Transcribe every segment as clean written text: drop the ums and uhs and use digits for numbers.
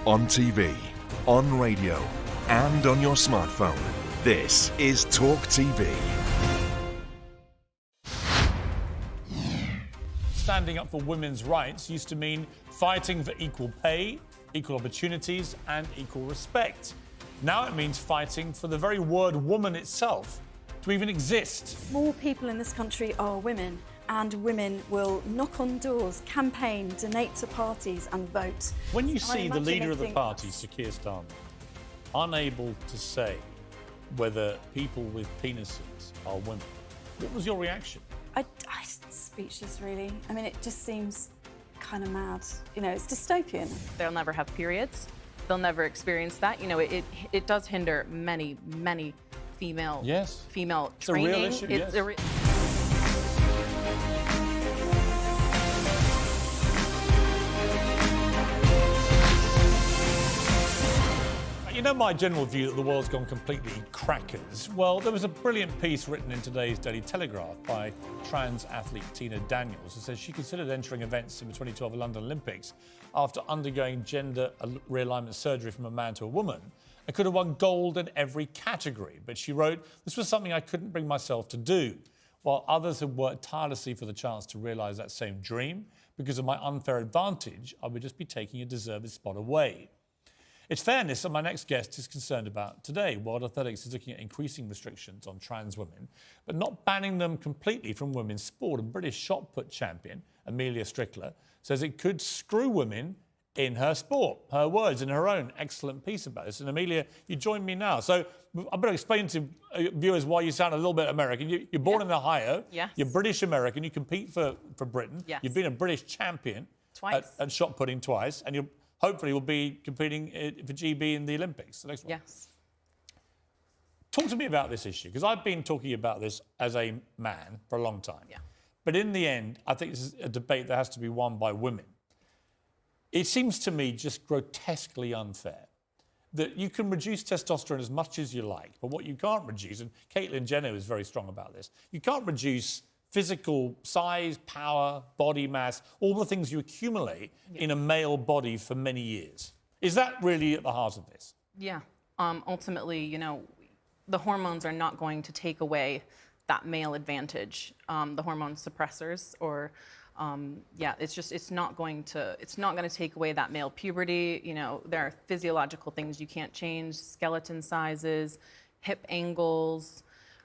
On TV, on radio, and on your smartphone. This is Talk TV. Standing up for women's rights used to mean fighting for equal pay, equal opportunities, and equal respect. Now it means fighting for the very word woman itself to even exist. More people in this country are women, and women will knock on doors, campaign, donate to parties and vote. When you see the leader of the party, Sir Keir Starmer, unable to say whether people with penises are women, what was your reaction? I'm speechless, really. I mean, it just seems kind of mad. You know, it's dystopian. They'll never have periods. They'll never experience that. You know, it does hinder many female It's training. A real issue, yes. You know my general view that the world's gone completely crackers? Well, there was a brilliant piece written in today's Daily Telegraph by trans athlete Tina Daniels, who says she considered entering events in the 2012 London Olympics after undergoing gender realignment surgery from a man to a woman and could have won gold in every category. But she wrote, "This was something I couldn't bring myself to do, while others had worked tirelessly for the chance to realise that same dream. Because of my unfair advantage, I would just be taking a deserved spot away." It's fairness that my next guest is concerned about today. World Athletics is looking at increasing restrictions on trans women, but not banning them completely from women's sport. And British shot put champion Amelia Strickler says it could screw women in her sport. Her words in her own excellent piece about this. And Amelia, you join me now. So I better explain to viewers why you sound a little bit American. You're born in Ohio. Yes. You're British American. You compete for Britain. Yes. You've been a British champion Twice. at shot putting twice, and you're hopefully will be competing for GB in the Olympics, the next one. Yes. Talk to me about this issue, because I've been talking about this as a man for a long time. Yeah. But in the end, I think this is a debate that has to be won by women. It seems to me just grotesquely unfair that you can reduce testosterone as much as you like, but what you can't reduce, and Caitlyn Jenner is very strong about this, you can't reduce physical size, power, body mass, all the things you accumulate in a male body for many years. Is that really at the heart of this? Yeah. Ultimately, you know, the hormones are not going to take away that male advantage. The hormone suppressors, or it's not going to take away that male puberty. You know, there are physiological things you can't change: skeleton sizes, hip angles,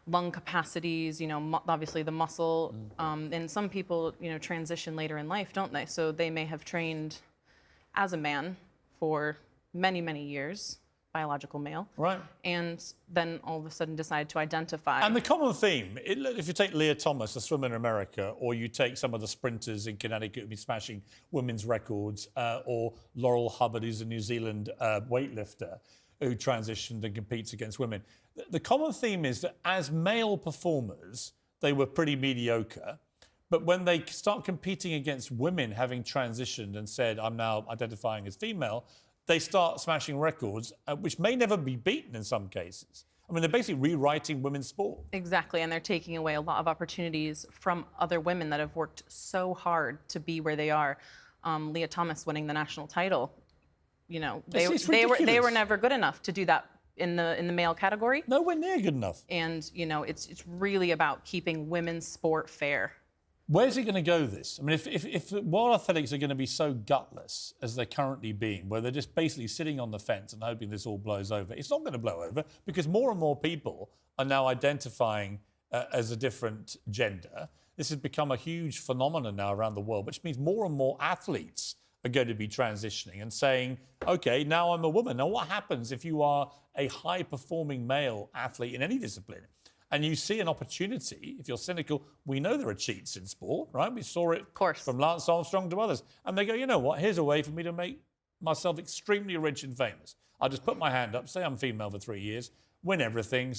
lung capacities, you know, obviously the muscle. And some people, you know, transition later in life, don't they? So they may have trained as a man for many years, biological male. Right. And then all of a sudden decide to identify. And the common theme, if you take Leah Thomas, a swimmer in America, or you take some of the sprinters in Connecticut who've been smashing women's records, or Laurel Hubbard, who's a New Zealand weightlifter, who transitioned and competes against women. The common theme is that as male performers, they were pretty mediocre. But when they start competing against women having transitioned and said, I'm now identifying as female, they start smashing records, which may never be beaten in some cases. I mean, they're basically rewriting women's sport. Exactly, and they're taking away a lot of opportunities from other women that have worked so hard to be where they are. Leah Thomas winning the national title. You know, they were never good enough to do that in the male category. Nowhere near good enough. And you know, it's really about keeping women's sport fair. Where's it going to go, this? I mean, if world athletics are going to be so gutless as they're currently being, where they're just basically sitting on the fence and hoping this all blows over, it's not going to blow over, because more and more people are now identifying as a different gender. This has become a huge phenomenon now around the world, which means more and more athletes are going to be transitioning and saying, OK, now I'm a woman. Now, what happens if you are a high-performing male athlete in any discipline and you see an opportunity? If you're cynical, we know there are cheats in sport, right? We saw it from Lance Armstrong to others. And they go, you know what, here's a way for me to make myself extremely rich and famous. I'll just put my hand up, say I'm female for 3 years, win everything,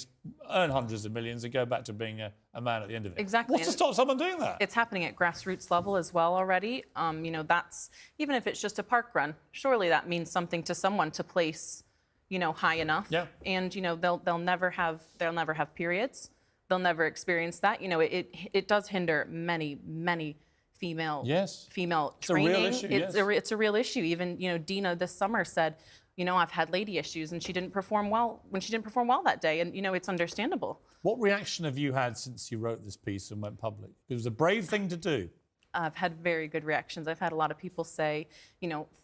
earn hundreds of millions, and go back to being a man at the end of it. Exactly. What's to stop someone doing that? It's happening at grassroots level as well already. You know, that's, even if it's just a park run, surely that means something to someone to place, you know, high enough. Yeah. And you know, they'll never have periods. They'll never experience that. You know, it does hinder many female Yes. female It's a real training. issue, It's yes. it's a real issue. Even Dina this summer said, I've had lady issues, and she didn't perform well that day, and it's understandable. What reaction have you had since you wrote this piece and went public? It was a brave thing to do. I've had very good reactions. I've had a lot of people say,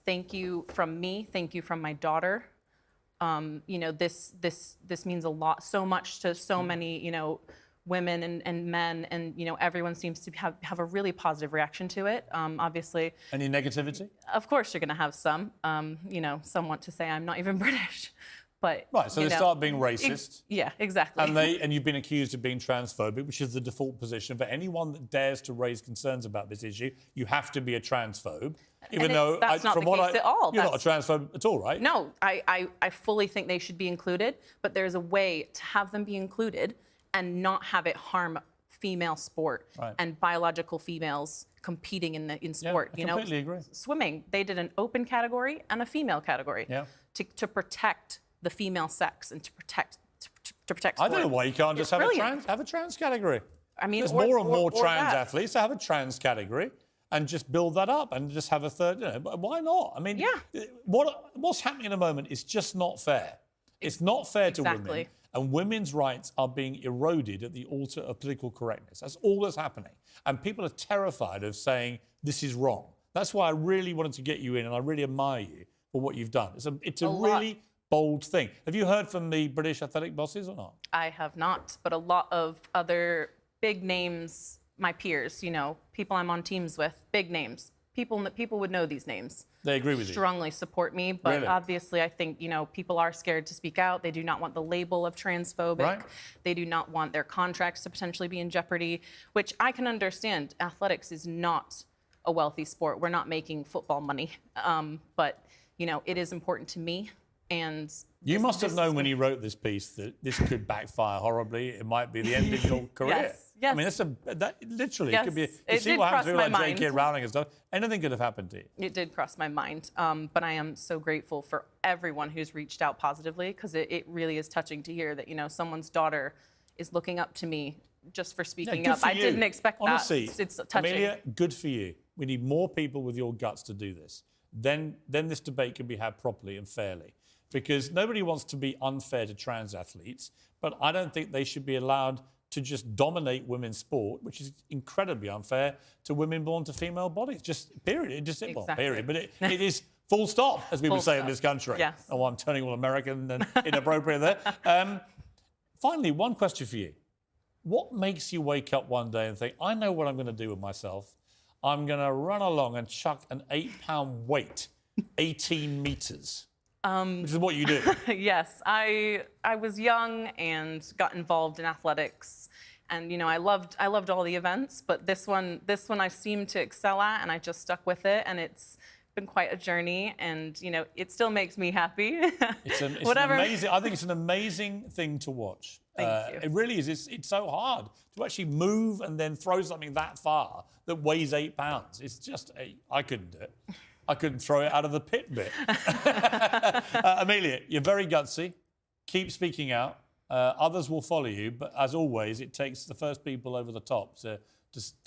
thank you from me, thank you from my daughter. This means a lot, so much to so many, women and men, and everyone seems to have a really positive reaction to it. Obviously, Any negativity? of course, you're going to have some. Some want to say I'm not even British, but Right, so they start being racist. Yeah, exactly. And you've been accused of being transphobic, which is the default position for anyone that dares to raise concerns about this issue. You have to be a transphobe, even though that's not from the what case at all. You're not a transphobe at all, right? No, I fully think they should be included, but there's a way to have them be included and not have it harm female sport and biological females competing in sport. I completely agree. Swimming, they did an open category and a female category to protect the female sex and to protect sport. I don't know why you can't just have a trans category. I mean, there's or- more and more or trans that. athletes, so have a trans category and just build that up and just have a third. Why not? I mean, what's happening at the moment is just not fair. It's not fair to women, and women's rights are being eroded at the altar of political correctness. That's all that's happening. And people are terrified of saying this is wrong. That's why I really wanted to get you in, and I really admire you for what you've done. It's a really bold thing. Have you heard from the British athletic bosses or not? I have not, but a lot of other big names, my peers, people I'm on teams with, big names. People would know these names. They agree with you. Strongly support me, but obviously I think, people are scared to speak out. They do not want the label of transphobic. Right. They do not want their contracts to potentially be in jeopardy, which I can understand. Athletics is not a wealthy sport. We're not making football money, but, it is important to me. And you must have known when you wrote this piece that this could backfire horribly. It might be the end of your career. Yes. I mean, that literally Yes. could be. You It see did what happens cross to people my like J.K. mind. Rowling and stuff. Anything could have happened to you. It did cross my mind, but I am so grateful for everyone who's reached out positively, because it really is touching to hear that someone's daughter is looking up to me just for speaking good up. for I you. didn't expect Honestly, that. It's touching. Amelia, good for you. We need more people with your guts to do this. Then this debate can be had properly and fairly. Because nobody wants to be unfair to trans athletes, but I don't think they should be allowed to just dominate women's sport, which is incredibly unfair to women born to female bodies. Just period. Well, period. But it is full stop, as we would say in this country. Yes. Oh, I'm turning all American and inappropriate there. Finally, one question for you. What makes you wake up one day and think, I know what I'm going to do with myself. I'm going to run along and chuck an 8-pound weight, 18 metres. Which is what you do. Yes, I was young and got involved in athletics, and I loved all the events, but this one I seemed to excel at, and I just stuck with it, and it's been quite a journey, and it still makes me happy. It's Whatever. amazing. I think it's an amazing thing to watch. Thank you. It really is. It's so hard to actually move and then throw something that far that weighs 8 pounds. It's just I couldn't do it. I couldn't throw it out of the pit bit. Amelia, you're very gutsy. Keep speaking out. Others will follow you, but as always, it takes the first people over the top to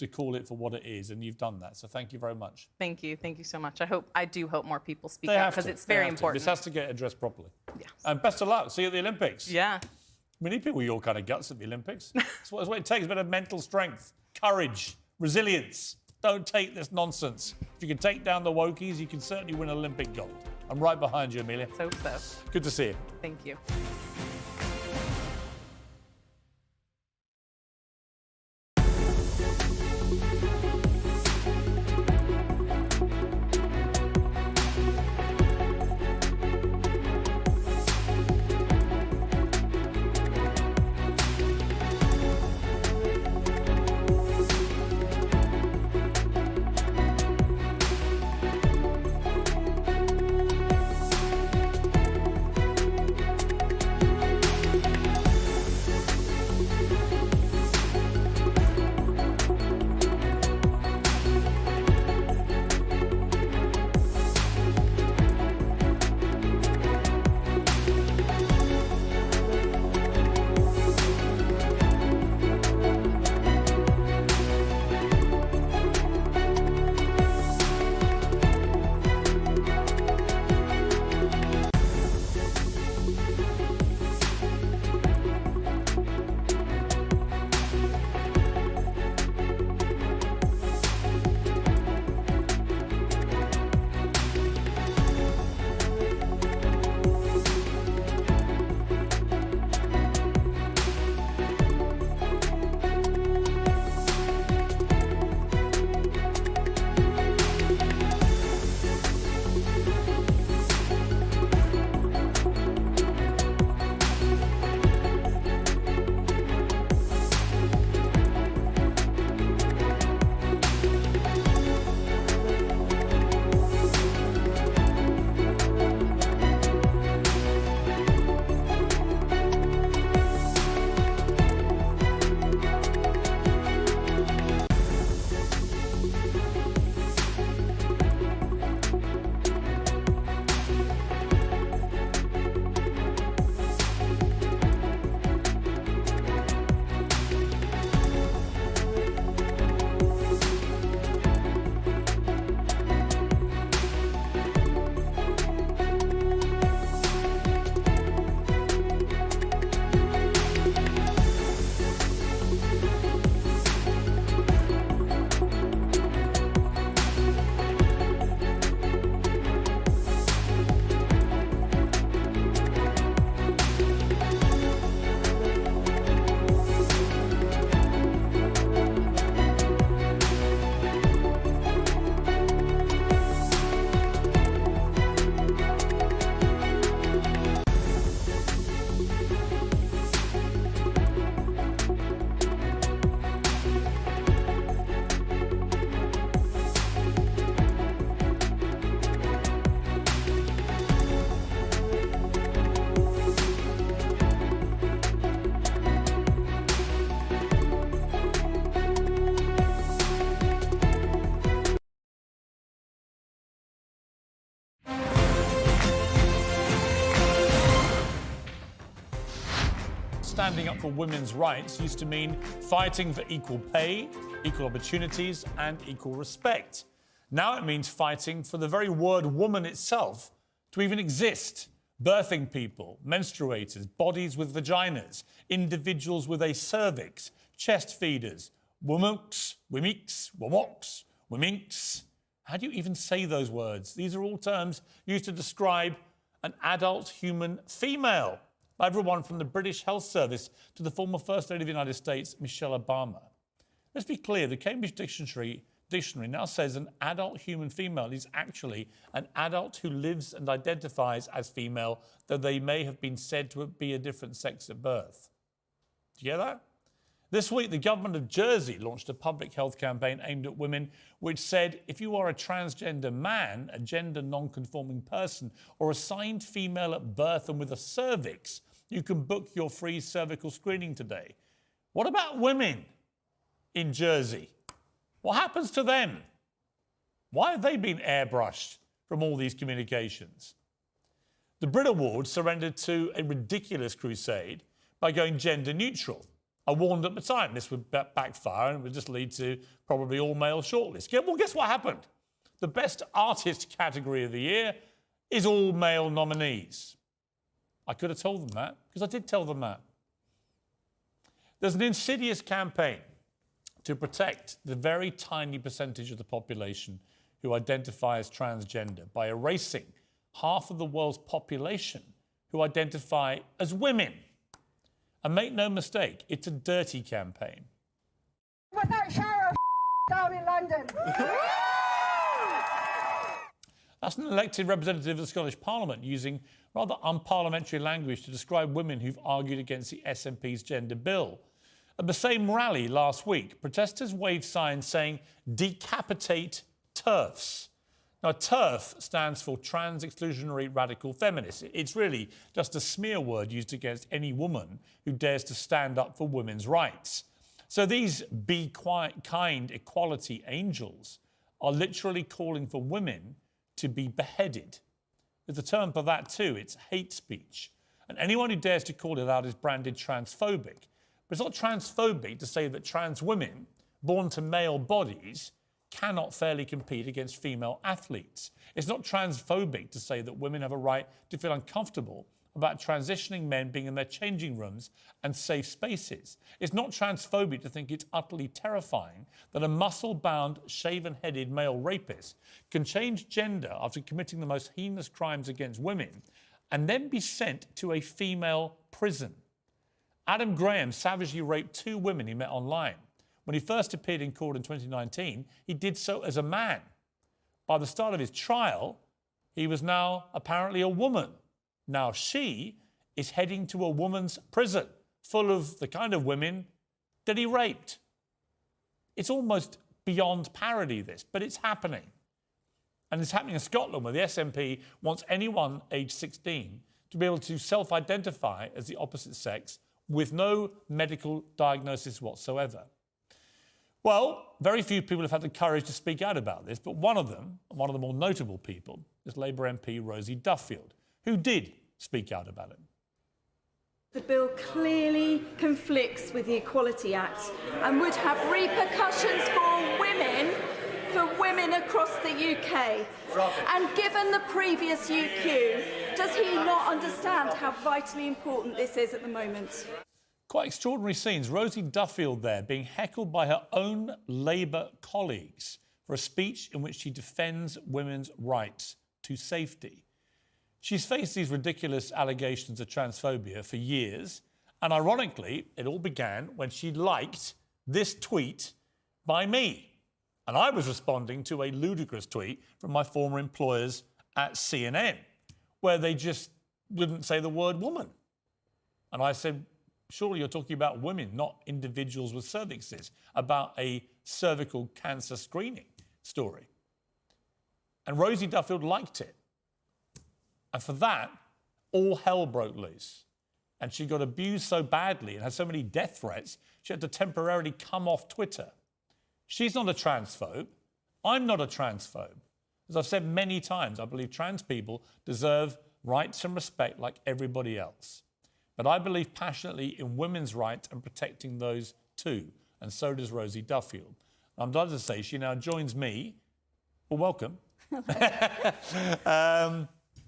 call it for what it is, and you've done that. So thank you very much. Thank you so much. I do hope more people speak They out, have because to. it's They very have to. important. This has to get addressed properly. Yes. And best of luck. See you at the Olympics. Yeah. We need people with your kind of guts at the Olympics. That's what it takes, a bit of mental strength, courage, resilience. Don't take this nonsense. If you can take down the wokies, you can certainly win Olympic gold. I'm right behind you, Amelia. So. Good to see you. Thank you. standing up for women's rights used to mean fighting for equal pay, equal opportunities, and equal respect. Now it means fighting for the very word woman itself to even exist. Birthing people, menstruators, bodies with vaginas, individuals with a cervix, chest feeders, womunks, wimix, womox, wominks. How do you even say those words? These are all terms used to describe an adult human female, by everyone from the British Health Service to the former First Lady of the United States, Michelle Obama. Let's be clear, the Cambridge Dictionary now says an adult human female is actually an adult who lives and identifies as female, though they may have been said to be a different sex at birth. Do you hear that? This week, the government of Jersey launched a public health campaign aimed at women, which said if you are a transgender man, a gender non-conforming person, or assigned female at birth and with a cervix, you can book your free cervical screening today. What about women in Jersey? What happens to them? Why have they been airbrushed from all these communications? The Brit Awards surrendered to a ridiculous crusade by going gender neutral. I warned at the time this would backfire and would just lead to probably all-male shortlist. Well, guess what happened? The best artist category of the year is all-male nominees. I could have told them that, because I did tell them that. There's an insidious campaign to protect the very tiny percentage of the population who identify as transgender by erasing half of the world's population who identify as women. And make no mistake, it's a dirty campaign. Put that shower of down in London. That's an elected representative of the Scottish Parliament using rather unparliamentary language to describe women who've argued against the SNP's gender bill. At the same rally last week, protesters waved signs saying, "Decapitate TERFs." Now, TERF stands for Trans Exclusionary Radical Feminists. It's really just a smear word used against any woman who dares to stand up for women's rights. So these be kind equality angels are literally calling for women to be beheaded. There's a term for that too. It's hate speech. And anyone who dares to call it out is branded transphobic. But it's not transphobic to say that trans women born to male bodies cannot fairly compete against female athletes. It's not transphobic to say that women have a right to feel uncomfortable about transitioning men being in their changing rooms and safe spaces. It's not transphobic to think it's utterly terrifying that a muscle-bound, shaven-headed male rapist can change gender after committing the most heinous crimes against women and then be sent to a female prison. Adam Graham savagely raped 2 women he met online. When he first appeared in court in 2019, he did so as a man. By the start of his trial, he was now apparently a woman. Now she is heading to a woman's prison full of the kind of women that he raped. It's almost beyond parody, this, but it's happening. And it's happening in Scotland, where the SNP wants anyone aged 16 to be able to self-identify as the opposite sex with no medical diagnosis whatsoever. Well, very few people have had the courage to speak out about this, but one of the more notable people, is Labour MP Rosie Duffield, who did speak out about it. The bill clearly conflicts with the Equality Act and would have repercussions for women across the UK. And given the previous UQ, does he not understand how vitally important this is at the moment? Quite extraordinary scenes. Rosie Duffield there being heckled by her own Labour colleagues for a speech in which she defends women's rights to safety. She's faced these ridiculous allegations of transphobia for years, and ironically, it all began when she liked this tweet by me. And I was responding to a ludicrous tweet from my former employers at CNN, where they just wouldn't say the word woman. And I said, surely you're talking about women, not individuals with cervixes, about a cervical cancer screening story. And Rosie Duffield liked it. And for that, all hell broke loose. And she got abused so badly and had so many death threats, she had to temporarily come off Twitter. She's not a transphobe. I'm not a transphobe. As I've said many times, I believe trans people deserve rights and respect like everybody else. but I believe passionately in women's rights and protecting those too. And so does Rosie Duffield. I'm delighted to say she now joins me. Well, welcome. I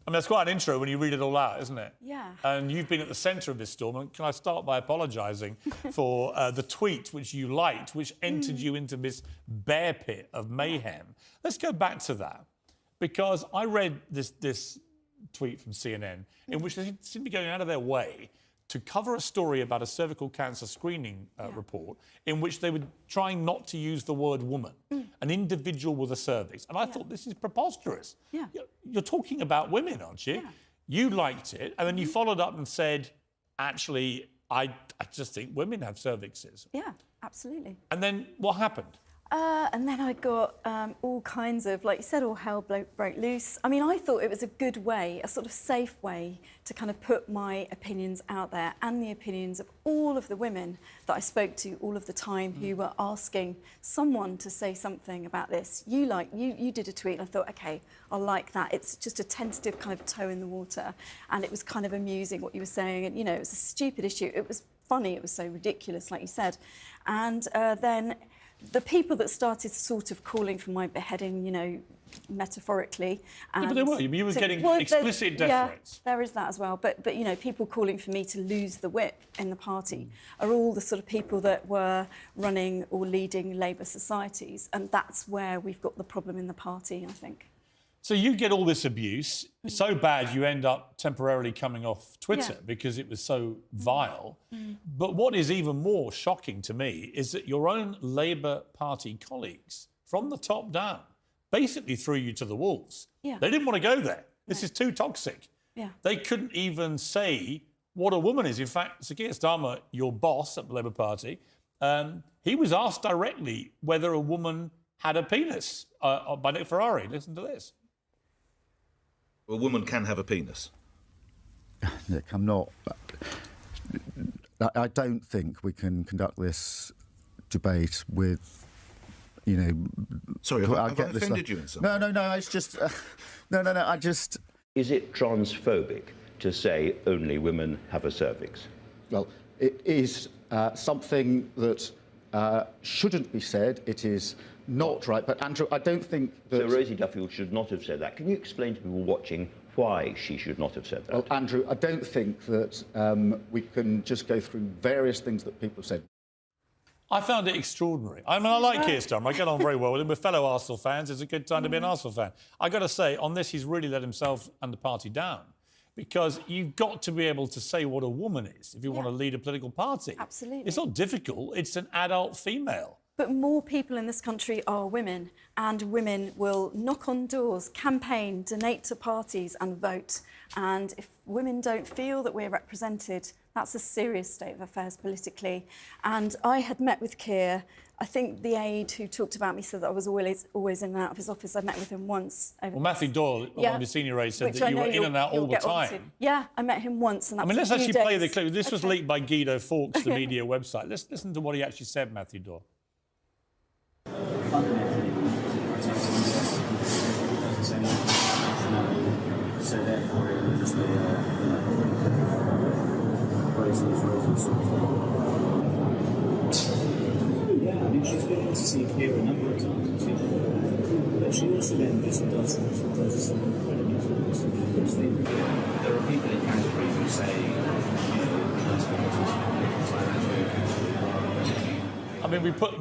mean, that's quite an intro when you read it all out, isn't it? Yeah. And you've been at the centre of this storm. And can I start by apologising for the tweet which you liked, which entered you into this bear pit of mayhem? Let's go back to that, because I read this tweet from CNN in which they seem to be going out of their way to cover a story about a cervical cancer screening report in which they were trying not to use the word woman, an individual with a cervix. And I thought, this is preposterous. Yeah. You're talking about women, aren't you? Yeah. You liked it, and then you followed up and said, actually, I just think women have cervixes. Yeah, absolutely. And then what happened? And then I got all kinds of, like you said, all hell broke loose. I mean, I thought it was a good way, a sort of safe way to kind of put my opinions out there and the opinions of all of the women that I spoke to all of the time who were asking someone to say something about this. You did a tweet and I thought, OK, I like that. It's just a tentative kind of toe in the water. And it was kind of amusing what you were saying. And, you know, it was a stupid issue. It was funny. It was so ridiculous, like you said. And then the people that started sort of calling for my beheading, you know, metaphorically. And but they were. You were getting explicit death threats. Yeah, there is that as well. But you know, people calling for me to lose the whip in the party are all the sort of people that were running or leading Labour societies. And that's where we've got the problem in the party, I think. So you get all this abuse, so bad you end up temporarily coming off Twitter because it was so vile. But what is even more shocking to me is that your own Labour Party colleagues, from the top down, basically threw you to the wolves. Yeah. They didn't want to go there. This is too toxic. Yeah. They couldn't even say what a woman is. In fact, Sir Keir Starmer, your boss at the Labour Party, he was asked directly whether a woman had a penis by Nick Ferrari. Listen to this. A woman can have a penis. Nick, I'm not. I don't think we can conduct this debate with, you know. Sorry, have I offended you in some way? No. It's just no. I just. Is it transphobic to say only women have a cervix? Well, it is something that shouldn't be said. It is not right. But Andrew, I don't think that. So Rosie Duffield should not have said that. Can you explain to people watching why she should not have said that? Well, Andrew, I don't think that we can just go through various things that people have said. I found it extraordinary. I mean, I like Keir Starmer. I get on very well with him. We're fellow Arsenal fans. It's a good time to be an Arsenal fan. I got to say, on this, he's really let himself and the party down, because you've got to be able to say what a woman is if you want to lead a political party. Absolutely. It's not difficult. It's an adult female. But more people in this country are women, and women will knock on doors, campaign, donate to parties and vote. And if women don't feel that we're represented, that's a serious state of affairs politically. And I had met with Keir. I think the aide who talked about me said that I was always in and out of his office. I met with him once. Well, Matthew Doyle, one of your senior aides, said that you were in and out all the time. Yeah, I met him once. And that let's was actually play the clip. This was Okay. leaked by Guido Fawkes, the media website. Let's listen to what he actually said, Matthew Doyle. So therefore it would just be yeah, I mean she's been able to see Keir a number of times, you know, but she also then just does some incredibly good things. There are people in Canterbury who say, you I mean, we put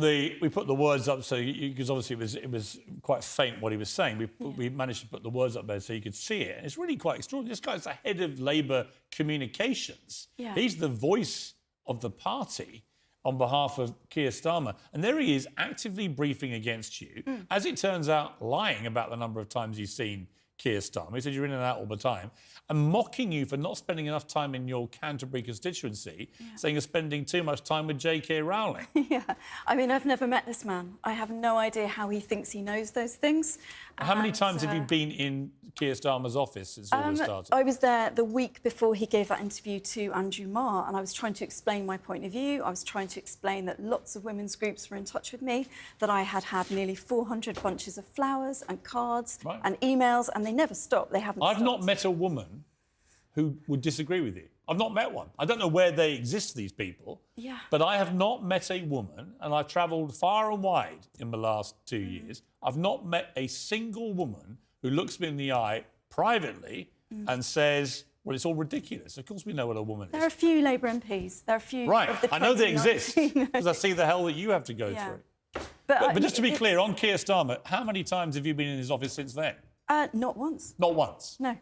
the words up so because obviously it was quite faint what he was saying. We managed to put the words up there so you could see it. And it's really quite extraordinary. This guy's the head of Labour communications. Yeah. He's the voice of the party on behalf of Keir Starmer, and there he is actively briefing against you. As it turns out, lying about the number of times you've seen Keir Starmer. He said you're in and out all the time, and mocking you for not spending enough time in your Canterbury constituency, saying you're spending too much time with J.K. Rowling. Yeah, I mean, I've never met this man. I have no idea how he thinks he knows those things. How many times have you been in Keir Starmer's office since all this started? I was there the week before he gave that interview to Andrew Marr, and I was trying to explain my point of view. I was trying to explain that lots of women's groups were in touch with me, that I had had nearly 400 bunches of flowers and cards and emails, and they never stopped. They haven't stopped. I've not met a woman who would disagree with you. I've not met one. I don't know where they exist, these people. Yeah. But I have not met a woman, and I've travelled far and wide in the last 2 years. I've not met a single woman who looks me in the eye privately and says, well, it's all ridiculous. Of course we know what a woman is. There are a few Labour MPs. There are a few Right, of the I know they exist 2019 because I see the hell that you have to go through. But just to be clear, on Keir Starmer, how many times have you been in his office since then? Not once. Not once? No.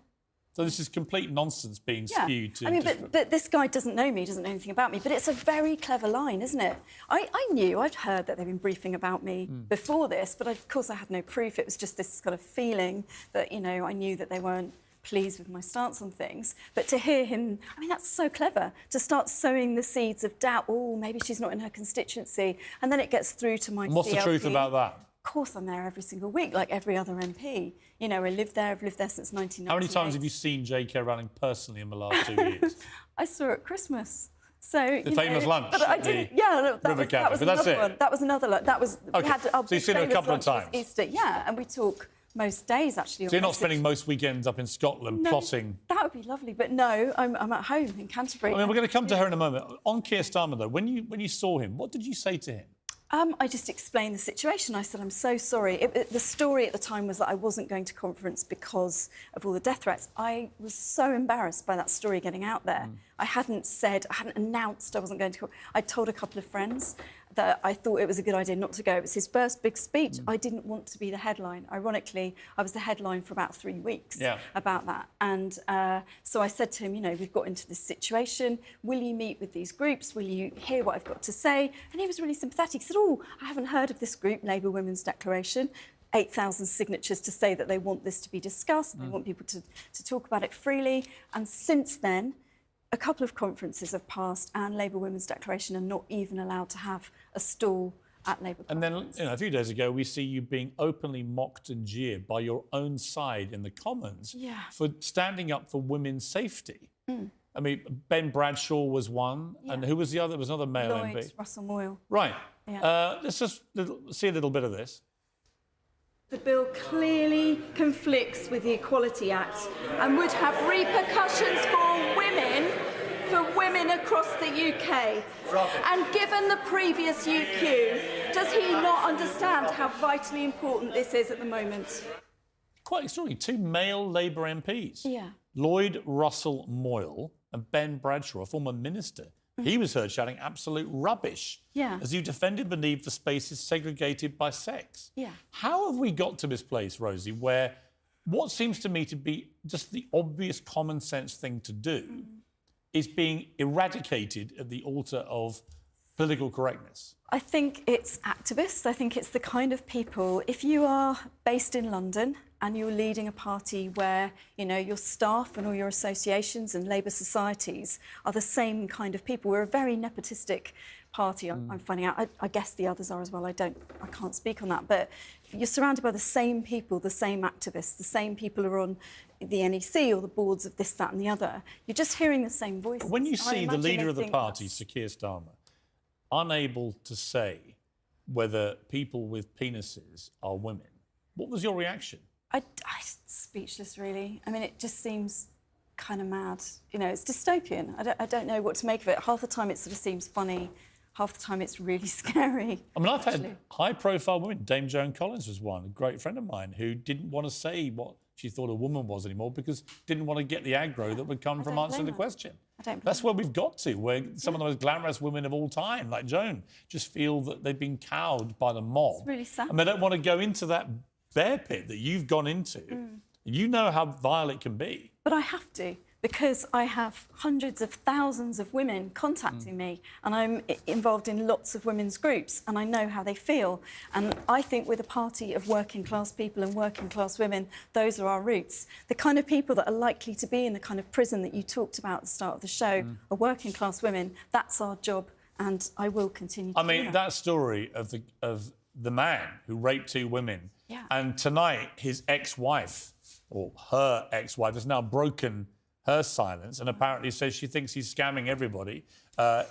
So this is complete nonsense being spewed to... I mean, but this guy doesn't know me, doesn't know anything about me, but it's a very clever line, isn't it? I'd heard that they've been briefing about me before this, but of course I had no proof. It was just this kind of feeling that, you know, I knew that they weren't pleased with my stance on things. But to hear him, I mean, that's so clever, to start sowing the seeds of doubt. Oh, maybe she's not in her constituency. And then it gets through to my And what's CLP. the truth about that? Of course I'm there every single week, like every other MP. You know, I've lived there since 1998. How many times have you seen J.K. Rowling personally in the last 2 years? I saw her at Christmas. So, the famous lunch. But I didn't. Yeah, that was another one. That was another. That was. Okay. We had our so you've seen her a couple of times. Easter, yeah, and we talk most days actually. So you're not spending most weekends up in Scotland plotting. That would be lovely, but no, I'm at home in Canterbury. I mean, we're going to come to her in a moment. On Keir Starmer, though, when you saw him, what did you say to him? I just explained the situation. I said, I'm so sorry. The story at the time was that I wasn't going to conference because of all the death threats. I was so embarrassed by that story getting out there. I hadn't announced I wasn't going to. I told a couple of friends that I thought it was a good idea not to go. It was his first big speech. I didn't want to be the headline. Ironically, I was the headline for about 3 weeks about that. And so I said to him, you know, we've got into this situation. Will you meet with these groups? Will you hear what I've got to say? And he was really sympathetic. He said, oh, I haven't heard of this group, Labour Women's Declaration. 8,000 signatures to say that they want this to be discussed. They want people to talk about it freely. And since then, a couple of conferences have passed and Labour Women's Declaration are not even allowed to have a stall at Labour And then, you know, a few days ago, we see you being openly mocked and jeered by your own side in the Commons for standing up for women's safety. I mean, Ben Bradshaw was one, and who was the other? There was another male MP. Russell Moyle. Right. Let's just see a little bit of this. The bill clearly conflicts with the Equality Act and would have repercussions for women across the UK. And given the previous UQ, does he not understand how vitally important this is at the moment? Quite extraordinary. 2 male Labour MPs. Yeah. Lloyd Russell Moyle and Ben Bradshaw, a former minister. He was heard shouting absolute rubbish as you defended the need for spaces segregated by sex. How have we got to this place, Rosie, where what seems to me to be just the obvious common sense thing to do is being eradicated at the altar of political correctness? I think it's activists. I think it's the kind of people, if you are based in London and you're leading a party where, you know, your staff and all your associations and labour societies are the same kind of people. We're a very nepotistic party, I'm finding out. I guess the others are as well. I can't speak on that. But you're surrounded by the same people, the same activists, the same people who are on the NEC or the boards of this, that and the other. You're just hearing the same voices. When you see the leader of the party, Sir Keir Starmer, unable to say whether people with penises are women, what was your reaction? I'm speechless, really. I mean, it just seems kind of mad. You know, it's dystopian. I don't know what to make of it. Half the time it sort of seems funny. Half the time it's really scary. I mean, I've had high-profile women. Dame Joan Collins was one, a great friend of mine, who didn't want to say what she thought a woman was anymore because didn't want to get the aggro that would come from answering the question. That's where we've got to, where some of the most glamorous women of all time, like Joan, just feel that they've been cowed by the mob. It's really sad. And they don't want to go into that bear pit that you've gone into. You know how vile it can be. But I have to, because I have hundreds of thousands of women contacting me, and I'm involved in lots of women's groups, and I know how they feel. And I think with a party of working class people and working class women, those are our roots. The kind of people that are likely to be in the kind of prison that you talked about at the start of the show are working class women. That's our job, and I will continue to do that story of the man who raped 2 women, and tonight his ex-wife, or her ex-wife, has now broken her silence and apparently says she thinks he's scamming everybody,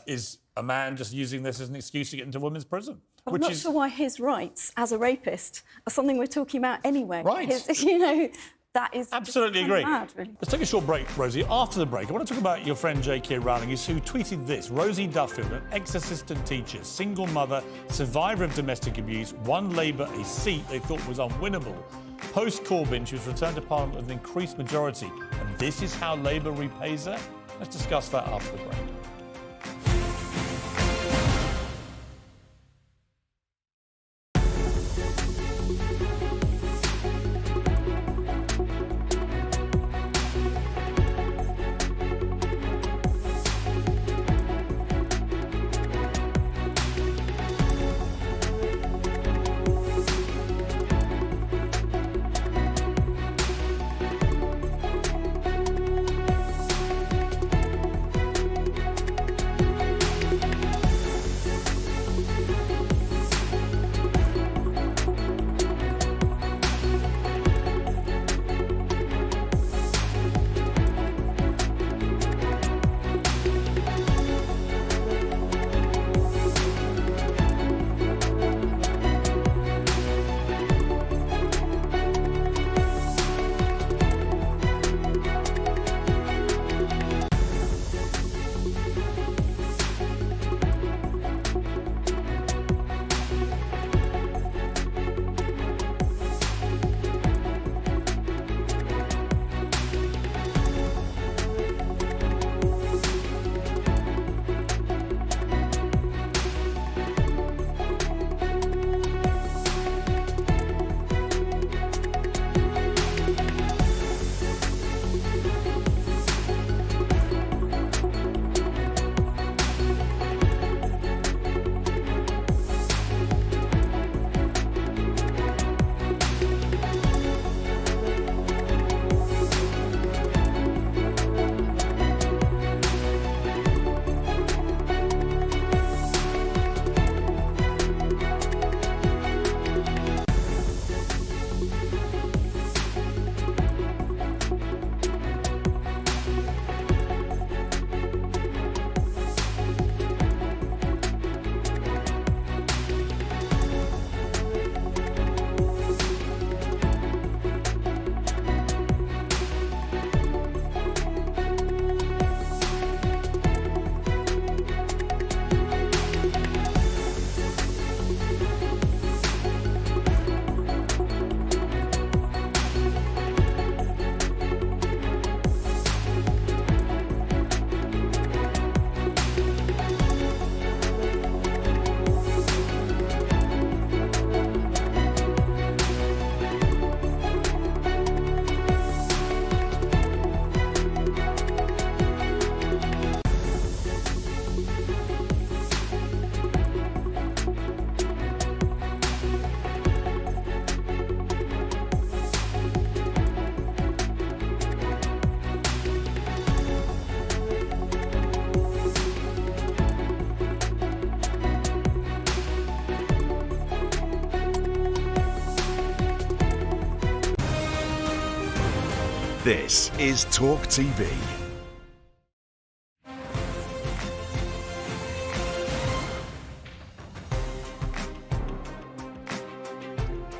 is a man just using this as an excuse to get into women's prison. I'm not sure why his rights as a rapist are something we're talking about anyway. Right. You know, that is absolutely just agree. mad, really. Let's take a short break, Rosie. After the break, I want to talk about your friend J.K. Rowling, who tweeted this. Rosie Duffield, an ex-assistant teacher, single mother, survivor of domestic abuse, won Labour a seat they thought was unwinnable. Post-Corbyn, she was returned to Parliament with an increased majority. And this is how Labour repays her? Let's discuss that after the break. This is Talk TV.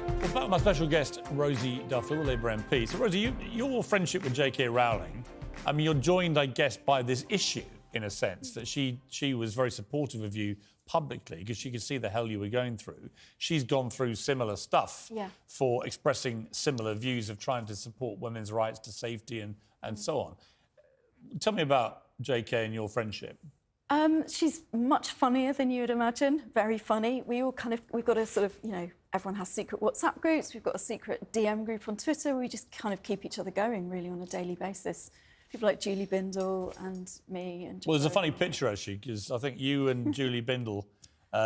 Well, back with my special guest, Rosie Duffield, Labour MP. So, Rosie, your friendship with J.K. Rowling, I mean, you're joined, I guess, by this issue, in a sense, that she was very supportive of you publicly because she could see the hell you were going through. She's gone through similar stuff for expressing similar views of trying to support women's rights to safety and so on. Tell me about JK and your friendship. She's much funnier than you would imagine, very funny. We've got a sort of, everyone has secret WhatsApp groups. We've got a secret DM group on Twitter. We just kind of keep each other going really on a daily basis. People like Julie Bindel and me. Well, there's a funny picture, actually, because I think you and Julie Bindel,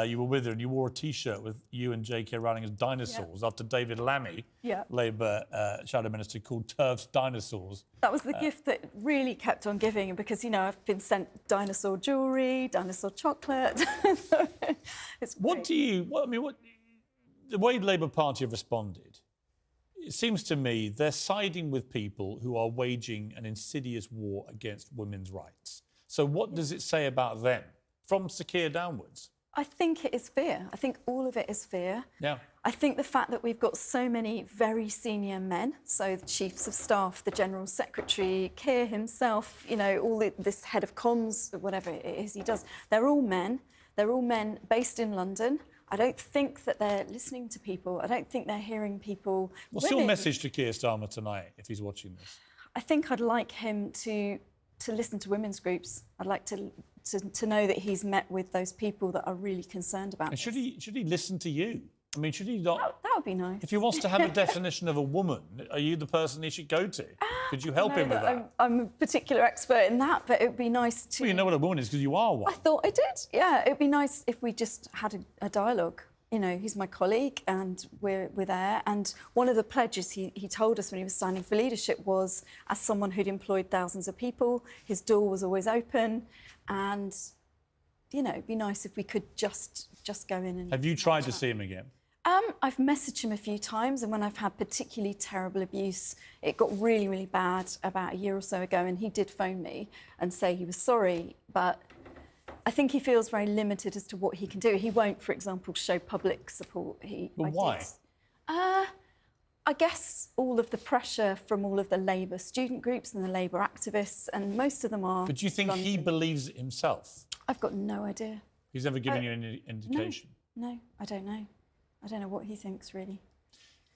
you were with her and you wore a T-shirt with you and J.K. Rowling as dinosaurs after David Lammy, Labour Shadow Minister, called Turf's Dinosaurs. That was the gift that really kept on giving because, I've been sent dinosaur jewellery, dinosaur chocolate. It's great. The way Labour Party have responded, it seems to me they're siding with people who are waging an insidious war against women's rights. So what does it say about them, from Sir Keir downwards? I think it is fear. I think all of it is fear. Yeah. I think the fact that we've got so many very senior men, so the chiefs of staff, the general secretary, Keir himself, you know, this head of comms, whatever it is he does, they're all men. They're all men based in London. I don't think that they're listening to people. I don't think they're hearing people. What's your message to Keir Starmer tonight, if he's watching this? I think I'd like him to listen to women's groups. I'd like to know that he's met with those people that are really concerned about And should this. he listen to you? I mean, should he not? That would be nice. If he wants to have a definition of a woman, are you the person he should go to? Could you help him with that? I'm a particular expert in that, but it would be nice to... Well, you know what a woman is because you are one. I thought I did, yeah. It would be nice if we just had a dialogue. You know, he's my colleague and we're there. And one of the pledges he told us when he was signing for leadership was, as someone who'd employed thousands of people, his door was always open. And, you know, it'd be nice if we could just go in and... Have you tried to see him again? I've messaged him a few times, and when I've had particularly terrible abuse, it got really, really bad about a year or so ago, and he did phone me and say he was sorry, but I think he feels very limited as to what he can do. He won't, for example, show public support. Why? I guess all of the pressure from all of the Labour student groups and the Labour activists, and most of them are... But do you think he believes it himself? I've got no idea. He's never given you any indication? No, I don't know. I don't know what he thinks, really.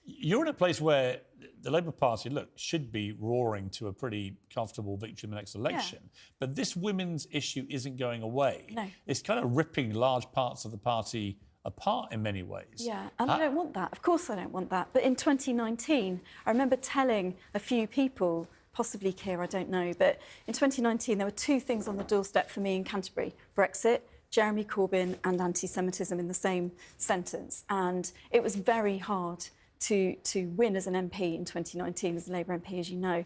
You're in a place where the Labour Party, look, should be roaring to a pretty comfortable victory in the next election. Yeah. But this women's issue isn't going away. No. It's kind of ripping large parts of the party apart in many ways. Yeah, and I don't want that. Of course I don't want that. But in 2019, I remember telling a few people, possibly Keir, I don't know, but in 2019 there were two things on the doorstep for me in Canterbury: Brexit, Jeremy Corbyn, and anti-Semitism in the same sentence. And it was very hard to win as an MP in 2019, as a Labour MP, as you know.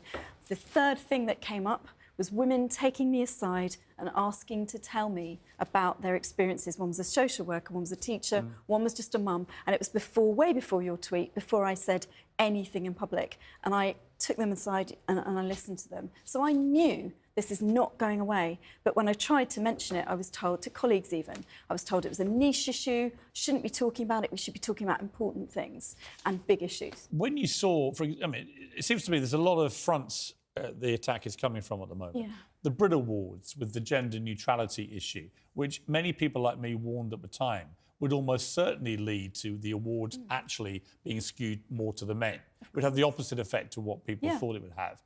The third thing that came up was women taking me aside and asking to tell me about their experiences. One was a social worker, one was a teacher, one was just a mum. And it was way before your tweet, before I said anything in public. And I took them aside and I listened to them. So I knew this is not going away. But when I tried to mention it, I was told, to colleagues even, I was told it was a niche issue, shouldn't be talking about it, we should be talking about important things and big issues. When you saw, it seems to me there's a lot of fronts the attack is coming from at the moment. Yeah. The Brit Awards with the gender neutrality issue, which many people like me warned at the time would almost certainly lead to the awards actually being skewed more to the men. It would have the opposite effect to what people thought it would have.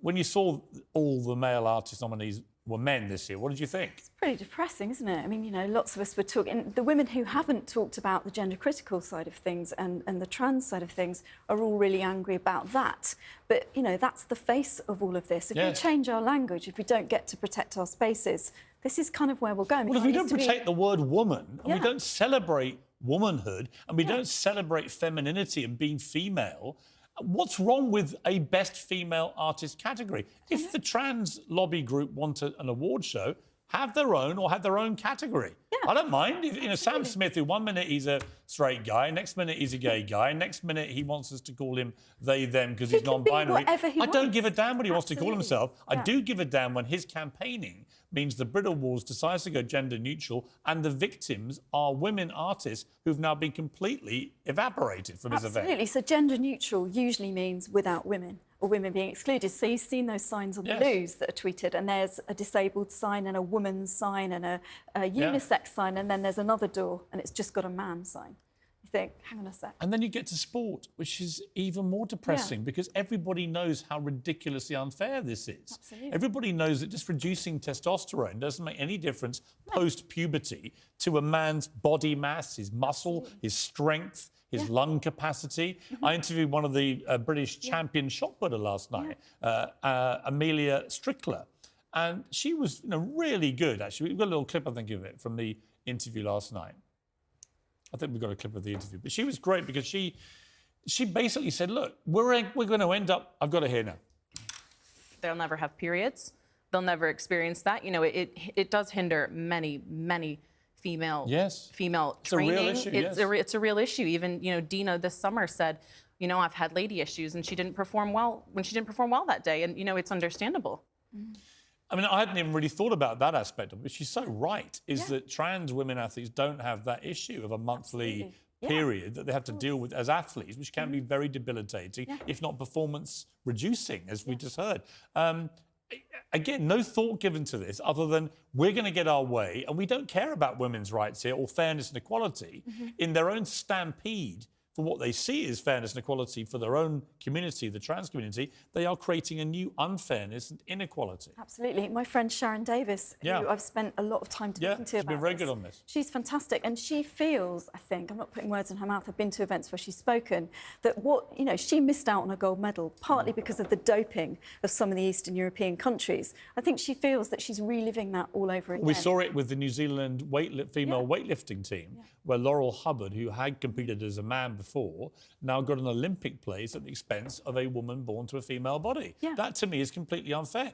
When you saw all the male artist nominees were men this year, what did you think? It's pretty depressing, isn't it? I mean, you know, lots of us were talking... The women who haven't talked about the gender-critical side of things and the trans side of things are all really angry about that. But, you know, that's the face of all of this. If we change our language, if we don't get to protect our spaces, this is kind of where we're going. Well, if we don't protect the word woman, and we don't celebrate womanhood, and we don't celebrate femininity and being female... What's wrong with a Best Female Artist category? If the trans lobby group want an award show, have their own category. I don't mind. You know, Sam Smith, who 1 minute he's a straight guy, next minute he's a gay guy, next minute he wants us to call him they, them because he's non-binary. I don't give a damn what he wants to call himself. I do give a damn when his campaigning means the Brit Awards decides to go gender neutral and the victims are women artists who've now been completely evaporated from his event. Absolutely. So gender neutral usually means without women, or women being excluded. So you've seen those signs on the loos that are tweeted, and there's a disabled sign and a woman's sign and a unisex sign, and then there's another door and it's just got a man sign. You think, hang on a sec. And then you get to sport, which is even more depressing because everybody knows how ridiculously unfair this is. Absolutely. Everybody knows that just reducing testosterone doesn't make any difference post-puberty to a man's body mass, his muscle, his strength, his lung capacity. I interviewed one of the British champion shot putter last night, Amelia Strickler, and she was really good, actually. We've got a little clip, I think, of it from the interview last night. I think we've got a clip of the interview. But she was great because she basically said, look, we're going to end up... I've got it here now. They'll never have periods. They'll never experience that. You know, it does hinder many female training. A real issue, it's a real issue. Even, you know, Dina this summer said, you know, I've had lady issues and she didn't perform well that day. And, you know, it's understandable. I mean, I hadn't even really thought about that aspect of it, but she's so right, that trans women athletes don't have that issue of a monthly period that they have to deal with as athletes, which can be very debilitating, if not performance reducing, as we just heard. Again, no thought given to this other than we're going to get our way and we don't care about women's rights here or fairness and equality. In their own stampede for what they see as fairness and equality for their own community, the trans community, they are creating a new unfairness and inequality. Absolutely. My friend Sharon Davis, who I've spent a lot of time talking to about she's been very good on this. She's fantastic, and she feels, I think, I'm not putting words in her mouth, I've been to events where she's spoken, that she missed out on a gold medal, partly because of the doping of some of the Eastern European countries. I think she feels that she's reliving that all over again. We saw it with the New Zealand female weightlifting team, where Laurel Hubbard, who had competed as a man before, now got an Olympic place at the expense of a woman born to a female body. That, to me, is completely unfair.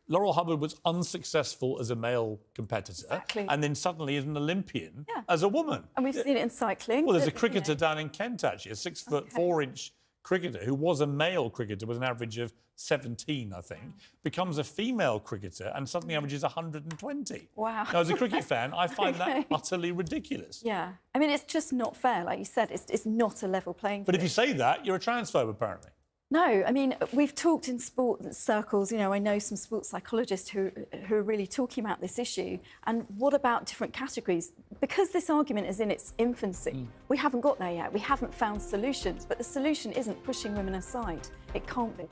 Laurel Hubbard was unsuccessful as a male competitor and then suddenly is an Olympian as a woman. And we've seen it in cycling. Well, there's a cricketer down in Kent, actually, a 6'4" cricketer who was a male cricketer with an average of 17, I think, becomes a female cricketer and suddenly averages 120. Wow. Now, as a cricket fan, I find that utterly ridiculous. Yeah. I mean, it's just not fair. Like you said, it's not a level playing field. But if you say that, you're a transphobe, apparently. No, I mean, we've talked in sport circles, I know some sports psychologists who are really talking about this issue. And what about different categories? Because this argument is in its infancy, we haven't got there yet. We haven't found solutions, but the solution isn't pushing women aside. It can't be.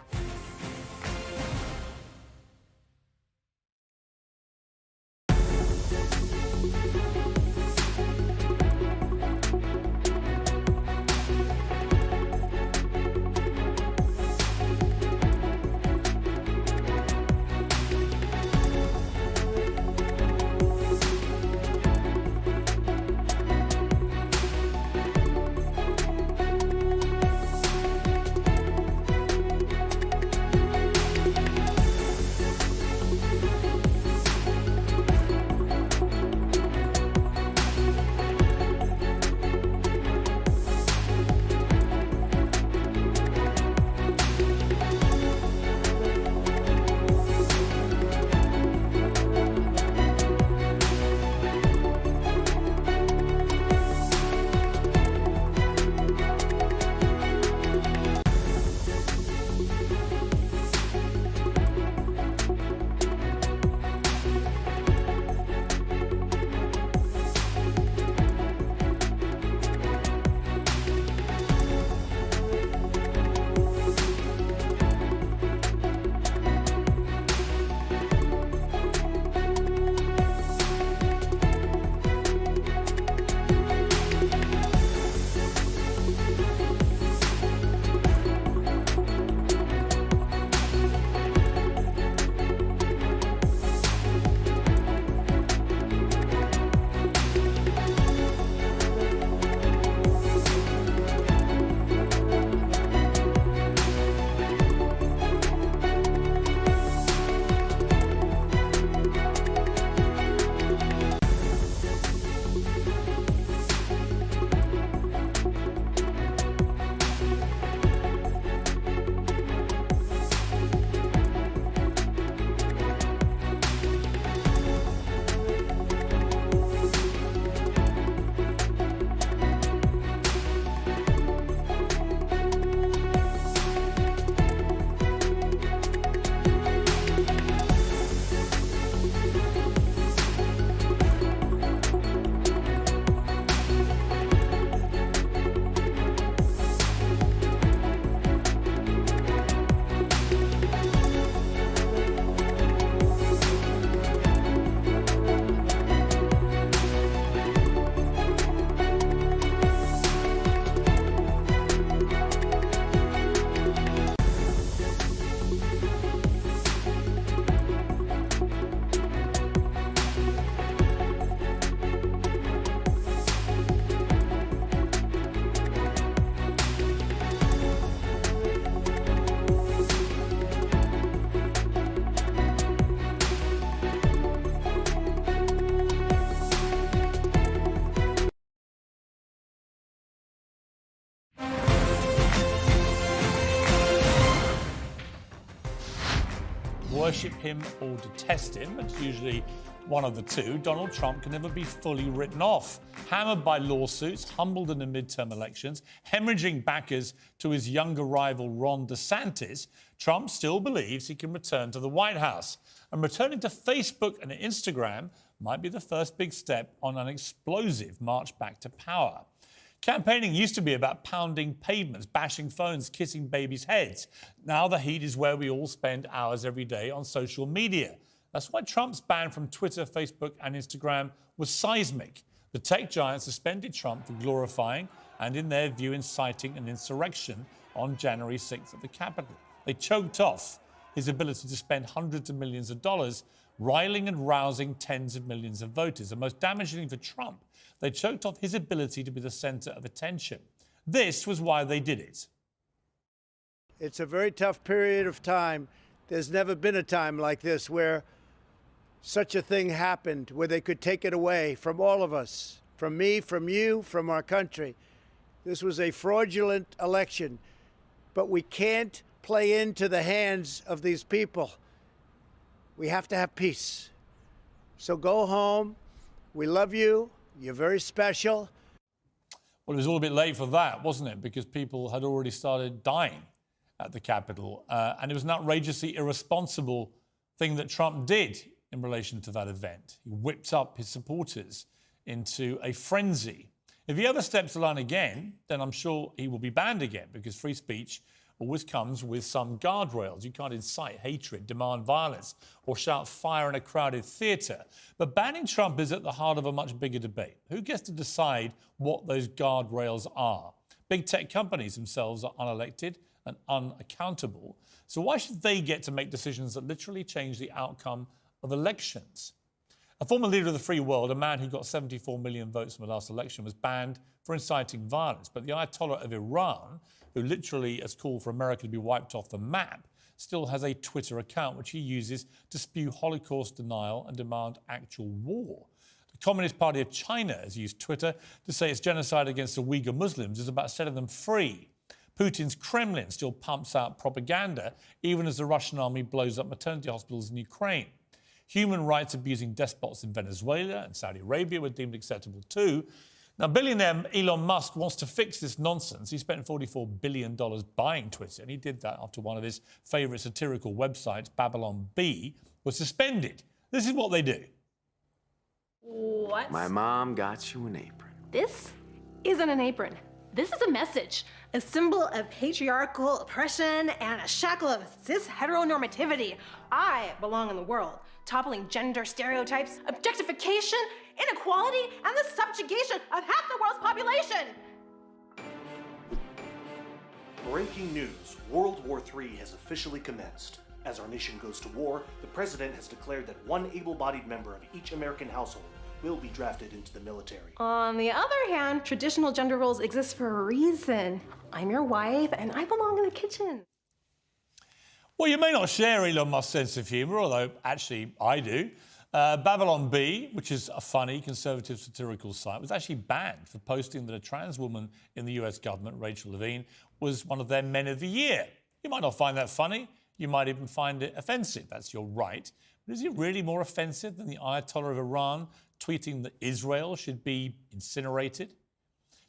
Worship him or detest him. It's usually one of the two, Donald Trump can never be fully written off. Hammered by lawsuits, humbled in the midterm elections, hemorrhaging backers to his younger rival Ron DeSantis, Trump still believes he can return to the White House. And returning to Facebook and Instagram might be the first big step on an explosive march back to power. Campaigning used to be about pounding pavements, bashing phones, kissing babies' heads. Now the heat is where we all spend hours every day on social media. That's why Trump's ban from Twitter, Facebook and Instagram was seismic. The tech giants suspended Trump for glorifying and, in their view, inciting an insurrection on January 6th at the Capitol. They choked off his ability to spend hundreds of millions of dollars riling and rousing tens of millions of voters. And most damaging for Trump, they choked off his ability to be the centre of attention. This was why they did it. It's a very tough period of time. There's never been a time like this where such a thing happened, where they could take it away from all of us, from me, from you, from our country. This was a fraudulent election, but we can't play into the hands of these people. We have to have peace. So go home. We love you. You're very special. Well, it was all a bit late for that, wasn't it? Because people had already started dying at the Capitol. And it was an outrageously irresponsible thing that Trump did in relation to that event. He whipped up his supporters into a frenzy. If he ever steps the line again, then I'm sure he will be banned again, because free speech always comes with some guardrails. You can't incite hatred, demand violence, or shout fire in a crowded theatre. But banning Trump is at the heart of a much bigger debate. Who gets to decide what those guardrails are? Big tech companies themselves are unelected and unaccountable. So why should they get to make decisions that literally change the outcome of elections? A former leader of the free world, a man who got 74 million votes in the last election, was banned for inciting violence. But the Ayatollah of Iran, who literally has called for America to be wiped off the map, still has a Twitter account which he uses to spew Holocaust denial and demand actual war. The Communist Party of China has used Twitter to say its genocide against the Uyghur Muslims is about setting them free. Putin's Kremlin still pumps out propaganda, even as the Russian army blows up maternity hospitals in Ukraine. Human rights abusing despots in Venezuela and Saudi Arabia were deemed acceptable too. Now, billionaire Elon Musk wants to fix this nonsense. He spent $44 billion buying Twitter, and he did that after one of his favourite satirical websites, Babylon Bee, was suspended. This is what they do. What? My mom got you an apron. This isn't an apron. This is a message, a symbol of patriarchal oppression and a shackle of cis heteronormativity. I belong in the world, toppling gender stereotypes, objectification, inequality, and the subjugation of half the world's population. Breaking news, World War III has officially commenced. As our nation goes to war, the president has declared that one able-bodied member of each American household will be drafted into the military. On the other hand, traditional gender roles exist for a reason. I'm your wife, and I belong in the kitchen. Well, you may not share Elon Musk's sense of humour, although actually I do. Babylon Bee, which is a funny, conservative, satirical site, was actually banned for posting that a trans woman in the US government, Rachel Levine, was one of their Men of the Year. You might not find that funny. You might even find it offensive. That's your right. But is it really more offensive than the Ayatollah of Iran tweeting that Israel should be incinerated?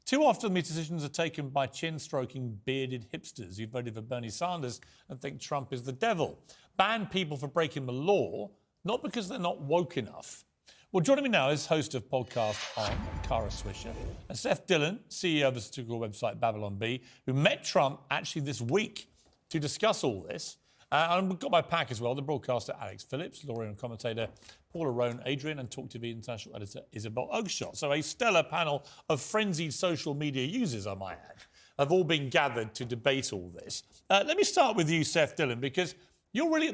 Too often these decisions are taken by chin-stroking, bearded hipsters who voted for Bernie Sanders and think Trump is the devil. Ban people for breaking the law, not because they're not woke enough. Well, joining me now is host of Podcast On, Kara Swisher, and Seth Dillon, CEO of the satirical website Babylon Bee, who met Trump actually this week to discuss all this. And we've got my pack as well, the broadcaster Alex Phillips, lawyer and commentator Paula Roan Adrian, and Talk TV international editor Isabel Oakeshott. So a stellar panel of frenzied social media users, I might add, have all been gathered to debate all this. Let me start with you, Seth Dillon, because you're really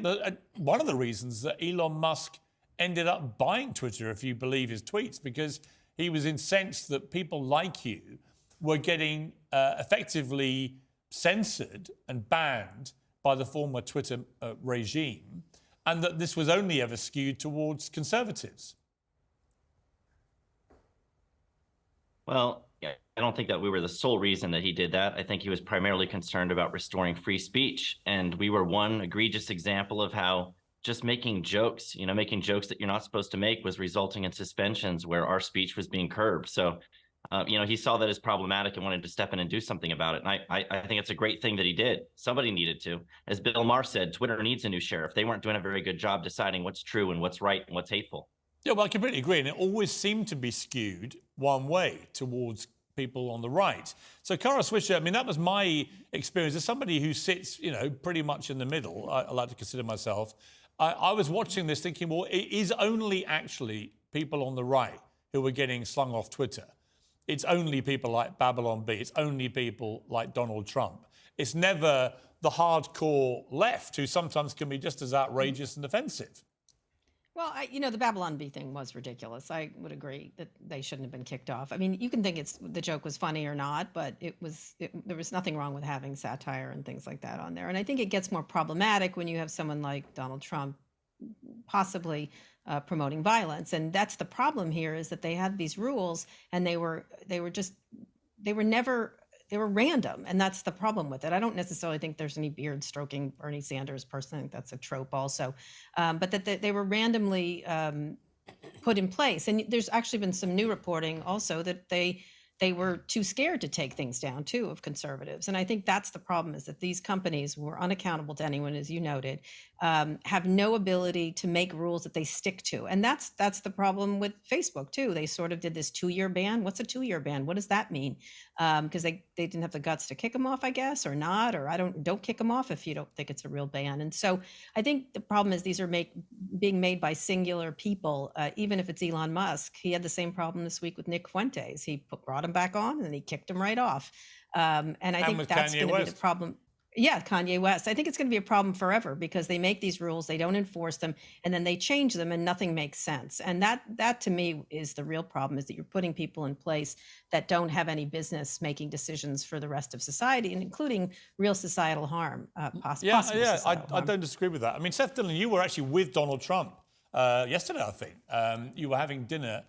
one of the reasons that Elon Musk ended up buying Twitter, if you believe his tweets, because he was incensed that people like you were getting effectively censored and banned by the former Twitter regime, and that this was only ever skewed towards conservatives. Well, yeah, I don't think that we were the sole reason that he did that. I think he was primarily concerned about restoring free speech, and we were one egregious example of how just making jokes, making jokes that you're not supposed to make was resulting in suspensions where our speech was being curbed. So, he saw that as problematic and wanted to step in and do something about it. And I think it's a great thing that he did. Somebody needed to. As Bill Maher said, Twitter needs a new sheriff. They weren't doing a very good job deciding what's true and what's right and what's hateful. Yeah, well, I completely agree. And it always seemed to be skewed one way, towards people on the right. So, Cara Swisher, I mean, that was my experience as somebody who sits, pretty much in the middle. I like to consider myself. I was watching this thinking, well, it is only actually people on the right who are getting slung off Twitter. It's only people like Babylon Bee. It's only people like Donald Trump. It's never the hardcore left who sometimes can be just as outrageous and offensive. Well, the Babylon Bee thing was ridiculous. I would agree that they shouldn't have been kicked off. I mean, you can think the joke was funny or not, but there was nothing wrong with having satire and things like that on there. And I think it gets more problematic when you have someone like Donald Trump possibly promoting violence. And that's the problem here, is that they had these rules and they were random. And that's the problem with it. I don't necessarily think there's any beard stroking Bernie Sanders person. I think that's a trope also. But that they were randomly put in place. And there's actually been some new reporting also that they were too scared to take things down too, of conservatives. And I think that's the problem, is that these companies who are unaccountable to anyone, as you noted, have no ability to make rules that they stick to. And that's the problem with Facebook too. They sort of did this 2-year ban. What's a 2-year ban? What does that mean? Because they didn't have the guts to kick them off, I guess, or not, or don't kick them off if you don't think it's a real ban. And so I think the problem is these are being made by singular people, even if it's Elon Musk. He had the same problem this week with Nick Fuentes. He brought him back on and then he kicked him right off. And I think that's going to be the problem. Yeah, Kanye West. I think it's going to be a problem forever, because they make these rules, they don't enforce them, and then they change them and nothing makes sense. And that to me is the real problem, is that you're putting people in place that don't have any business making decisions for the rest of society, and including real societal harm, possible societal harm. I don't disagree with that. I mean, Seth Dillon, you were actually with Donald Trump yesterday, I think. You were having dinner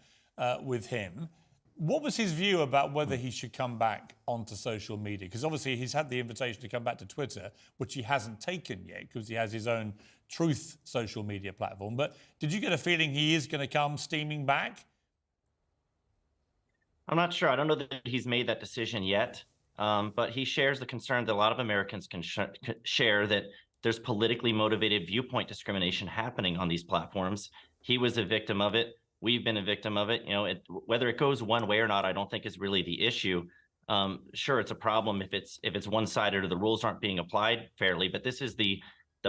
with him. What was his view about whether he should come back onto social media? Because obviously he's had the invitation to come back to Twitter, which he hasn't taken yet, because he has his own Truth social media platform. But did you get a feeling he is going to come steaming back? I'm not sure. I don't know that he's made that decision yet, but he shares the concern that a lot of Americans can share, that there's politically motivated viewpoint discrimination happening on these platforms. He was a victim of it. We've been a victim of it. Whether it goes one way or not, I don't think is really the issue. Sure, it's a problem if it's one-sided or the rules aren't being applied fairly, but this is the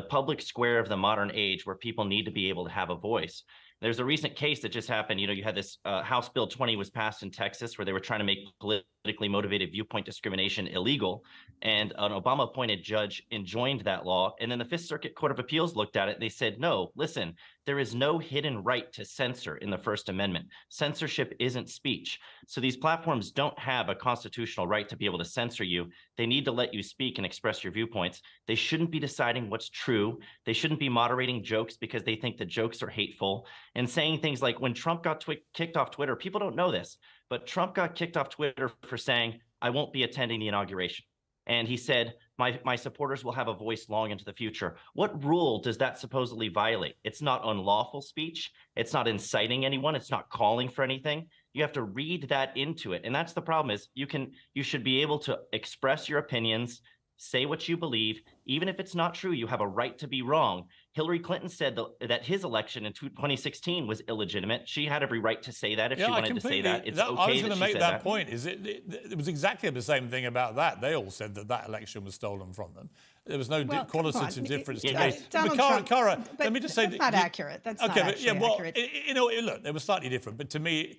public square of the modern age, where people need to be able to have a voice. There's a recent case that just happened. You had this House Bill 20 was passed in Texas, where they were trying to make politically motivated viewpoint discrimination illegal. And an Obama-appointed judge enjoined that law. And then the Fifth Circuit Court of Appeals looked at it and they said, no, listen, there is no hidden right to censor in the First Amendment. Censorship isn't speech. So these platforms don't have a constitutional right to be able to censor you. They need to let you speak and express your viewpoints. They shouldn't be deciding what's true. They shouldn't be moderating jokes because they think the jokes are hateful, and saying things like, when Trump got kicked off Twitter, people don't know this, but Trump got kicked off Twitter for saying, I won't be attending the inauguration. And he said, my supporters will have a voice long into the future. What rule does that supposedly violate? It's not unlawful speech. It's not inciting anyone. It's not calling for anything. You have to read that into it. And that's the problem, is you should be able to express your opinions, say what you believe. Even if it's not true, you have a right to be wrong. Hillary Clinton said that his election in 2016 was illegitimate. She had every right to say that if she wanted to say that. It's okay. I was going to make that point. It was exactly the same thing about that. They all said that election was stolen from them. There was no qualitative difference to me. But Cara, let me just say... That's not accurate. That's not accurate. Look, they were slightly different. But to me,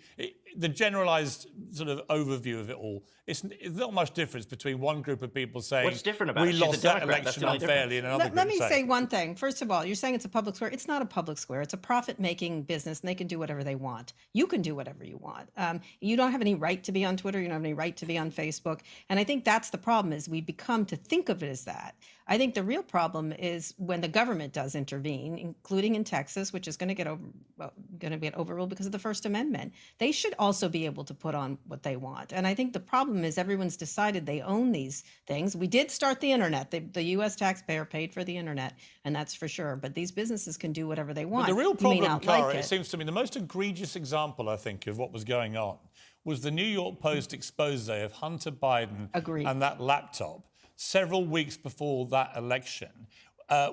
the generalised sort of overview of it all, it's not much difference between one group of people saying... What's different about it? We lost that election unfairly, and another group Let me say one thing. First of all, you're saying it's a public square. It's not a public square. It's a profit-making business, and they can do whatever they want. You can do whatever you want. You don't have any right to be on Twitter. You don't have any right to be on Facebook. And I think that's the problem, is we become to think of it as that. I think the real problem is when the government does intervene, including in Texas, which is going to going to get overruled because of the First Amendment. They should also be able to put on what they want. And I think the problem is everyone's decided they own these things. We did start the internet. The U.S. taxpayer paid for the internet, and that's for sure. But these businesses can do whatever they want. But the real You may problem, not Cara, like it seems to me, the most egregious example, I think, of what was going on was the New York Post expose of Hunter Biden and that laptop several weeks before that election,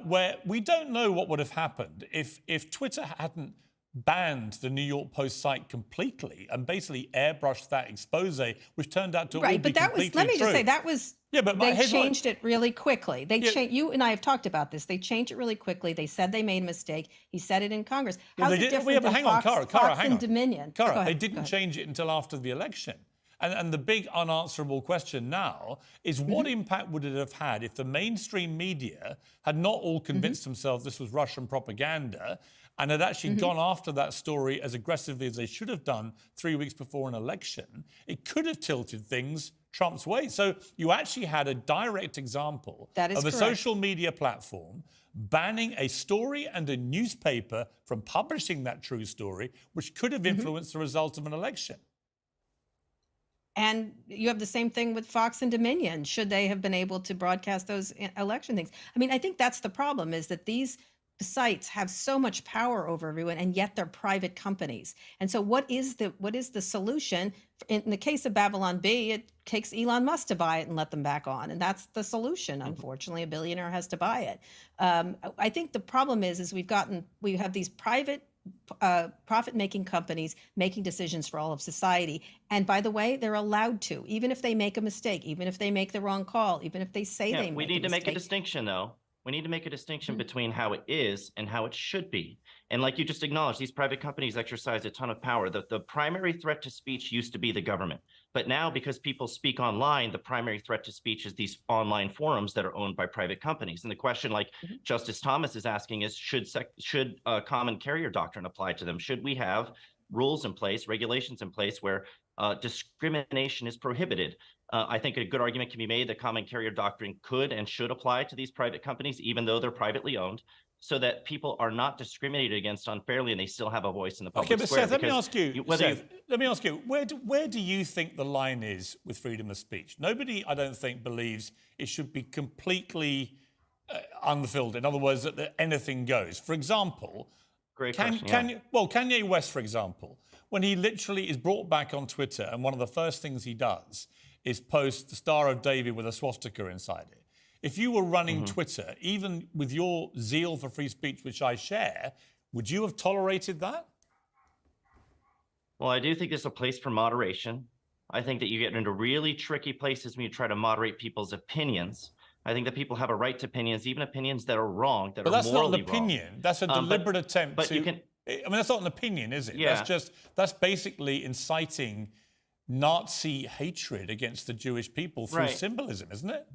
where we don't know what would have happened if Twitter hadn't banned the New York Post site completely and basically airbrushed that expose, which turned out to all be but that completely was, let me true. just say, that was, yeah, but they changed it really quickly. You and I have talked about this. They changed it really quickly. They said they made a mistake. He said it in Congress. How's it different than Fox and Dominion? Cara, they didn't change it until after the election. And the big unanswerable question now is what impact would it have had if the mainstream media had not all convinced themselves this was Russian propaganda and had actually gone after that story as aggressively as they should have done 3 weeks before an election? It could have tilted things Trump's way. So you actually had a direct example of a social media platform banning a story and a newspaper from publishing that true story, which could have influenced the result of an election. And you have the same thing with Fox and Dominion. Should they have been able to broadcast those election things? I mean, I think that's the problem, is that these sites have so much power over everyone, and yet they're private companies. And so what is the solution? In the case of Babylon Bee, it takes Elon Musk to buy it and let them back on. And that's the solution. Unfortunately, a billionaire has to buy it. I think the problem is we have these private profit-making companies making decisions for all of society. And by the way, they're allowed to, even if they make a mistake, even if they make the wrong call, even if they say they make a mistake. We need to make a distinction, though. We need to make a distinction between how it is and how it should be. And like you just acknowledged, these private companies exercise a ton of power. The primary threat to speech used to be the government. But now, because people speak online, the primary threat to speech is these online forums that are owned by private companies. And the question, like Justice Thomas is asking, is should common carrier doctrine apply to them? Should we have rules in place, regulations in place where discrimination is prohibited? I think a good argument can be made that common carrier doctrine could and should apply to these private companies, even though they're privately owned, so that people are not discriminated against unfairly and they still have a voice in the public square. Seth, let me ask you, where do you think the line is with freedom of speech? Nobody, I don't think, believes it should be completely unfiltered. In other words, that anything goes. For example, Kanye West, for example, when he literally is brought back on Twitter, and one of the first things he does is post the Star of David with a swastika inside it. If you were running Twitter, even with your zeal for free speech, which I share, would you have tolerated that? Well, I do think there's a place for moderation. I think that you get into really tricky places when you try to moderate people's opinions. I think that people have a right to opinions, even opinions that are wrong, that are morally wrong. But that's not an opinion. That's a deliberate attempt to... I mean, that's not an opinion, is it? Yeah. That's basically inciting Nazi hatred against the Jewish people through symbolism, isn't it?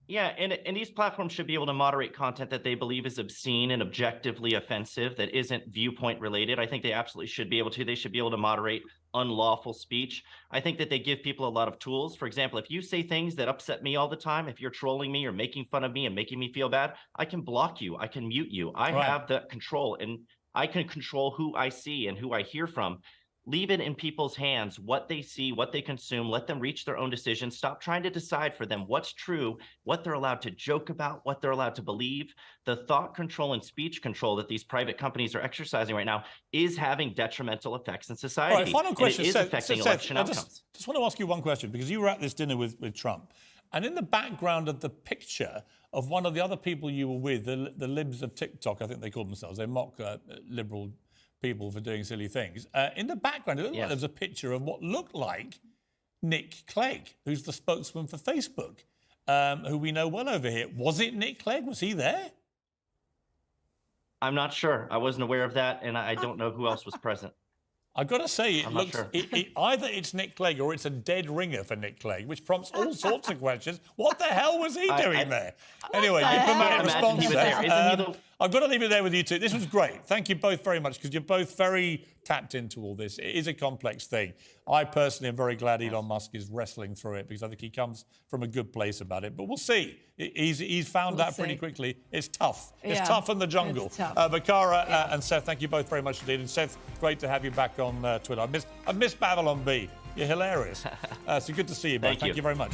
Yeah, and these platforms should be able to moderate content that they believe is obscene and objectively offensive, that isn't viewpoint related. I think they absolutely should be able to. They should be able to moderate unlawful speech. I think that they give people a lot of tools. For example, if you say things that upset me all the time, if you're trolling me or making fun of me and making me feel bad, I can block you. I can mute you. I have the control, and I can control who I see and who I hear from. Leave it in people's hands, what they see, what they consume. Let them reach their own decisions. Stop trying to decide for them what's true, what they're allowed to joke about, what they're allowed to believe. The thought control and speech control that these private companies are exercising right now is having detrimental effects in society. All right, final question. And it is affecting election outcomes. I just want to ask you one question, because you were at this dinner with Trump. And in the background of the picture of one of the other people you were with, the libs of TikTok, I think they call themselves, they mock liberal people for doing silly things. In the background, it looked like there was a picture of what looked like Nick Clegg, who's the spokesman for Facebook, who we know well over here. Was it Nick Clegg? Was he there? I'm not sure. I wasn't aware of that, and I don't know who else was present. I've got to say, it looks either it's Nick Clegg or it's a dead ringer for Nick Clegg, which prompts all sorts of questions. What the hell was he doing there? Anyway, diplomatic response. I've got to leave it there with you two. This was great. Thank you both very much, because you're both very tapped into all this. It is a complex thing. I personally am very glad Elon Musk is wrestling through it, because I think he comes from a good place about it. But we'll see. He's found out pretty quickly. It's tough. It's tough in the jungle. But Cara and Seth, thank you both very much indeed. And Seth, great to have you back on Twitter. I missed Babylon B. You're hilarious. So good to see you both. Thank you very much.